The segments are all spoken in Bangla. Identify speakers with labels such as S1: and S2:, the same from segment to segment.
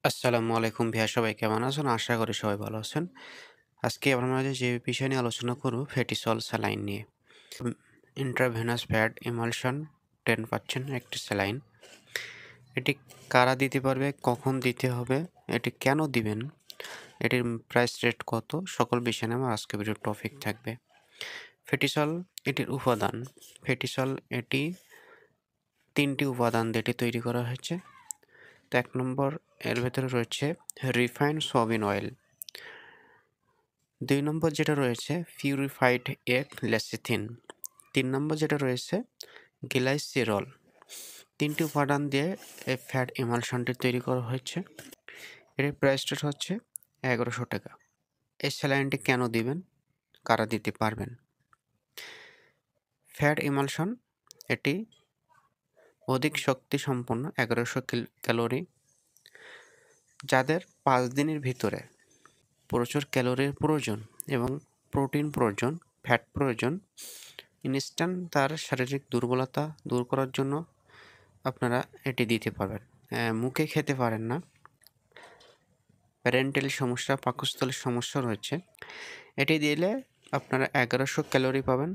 S1: আসসালামু আলাইকুম ভাইয়া, সবাই কেমন আছেন? আশা করি সবাই ভালো আছেন। আজকে আপনার মাঝে যে বিষয় নিয়ে আলোচনা করব ফেটিসল স্যালাইন নিয়ে। উম ইন্ট্রাভেনাস ফ্যাট ইমালশন 10% একটি স্যালাইন। এটি কারা দিতে পারবে? কখন দিতে হবে? এটি কেন দিবেন? এটির প্রাইস রেট কত? সকল বিষয় নিয়ে আমার আজকের ভিডিওর টপিক থাকবে। ফেটিসল এটির উপাদান। ফেটিসল এটি ৩ টি উপাদান দিয়ে এটি তৈরি করা হয়েছে। তো ১ নম্বর এর ভেতরে রয়েছে রিফাইন্ড সয়াবিন অয়েল। ২ নম্বর যেটা রয়েছে পিউরিফাইড এগ লেসিথিন। ৩ নম্বর যেটা রয়েছে গ্লাইসেরল। ৩ টি উপাদান দিয়ে এই ফ্যাট ইমালশনটি তৈরি করা হয়েছে। এর প্রাইস রেট হচ্ছে ৳১১০০। এই স্যালাইনটি কেন দিবেন? কারা দিতে পারবেন? ফ্যাট ইমালশন এটি অধিক শক্তিসম্পন্ন ১১০০ ক্যালোরি, যাদের ৫ দিনের ভিতরে প্রচুর ক্যালোরির প্রয়োজন এবং প্রোটিন প্রয়োজন, ফ্যাট প্রয়োজন। ইনস্ট্যান্ট তার শারীরিক দুর্বলতা দূর করার জন্য আপনারা এটি দিতে পারবেন। মুখে খেতে পারেন না, প্যারেন্টাল সমস্যা, পাকস্থলীর সমস্যা রয়েছে। এটি দিলে আপনারা ১১০০ ক্যালোরি পাবেন।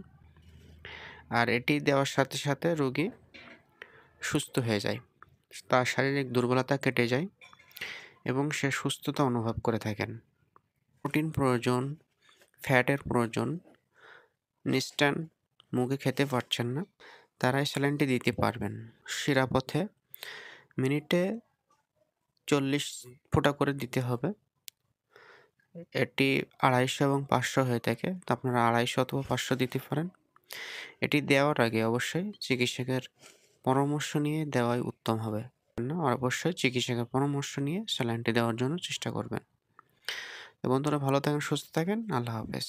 S1: আর এটি দেওয়ার সাথে সাথে রোগী সুস্থ হয়ে যায়। তার শারীরিক দুর্বলতা কেটে যায় এবং সে সুস্থতা অনুভব করে থাকেন। প্রোটিন প্রয়োজন, ফ্যাটের প্রয়োজন, ইনস্ট্যান্ট মুখে খেতে পারছেন না, তারা এই স্যালাইনটি দিতে পারবেন। শিরাপথে মিনিটে ৪০ ফোঁটা করে দিতে হবে। এটি ২৫০ এবং ৫০০ হয়ে থাকে। তো আপনারা ২৫০ অথবা ৫০০ দিতে পারেন। এটি দেওয়ার আগে অবশ্যই চিকিৎসকের পরামর্শ নিয়ে দেওয়াই উত্তম হবে। আর অবশ্যই চিকিৎসকের পরামর্শ নিয়ে স্যালাইনটি দেওয়ার জন্য চেষ্টা করবেন। তো বন্ধুরা, ভালো থাকেন, সুস্থ থাকেন। আল্লাহ হাফেজ।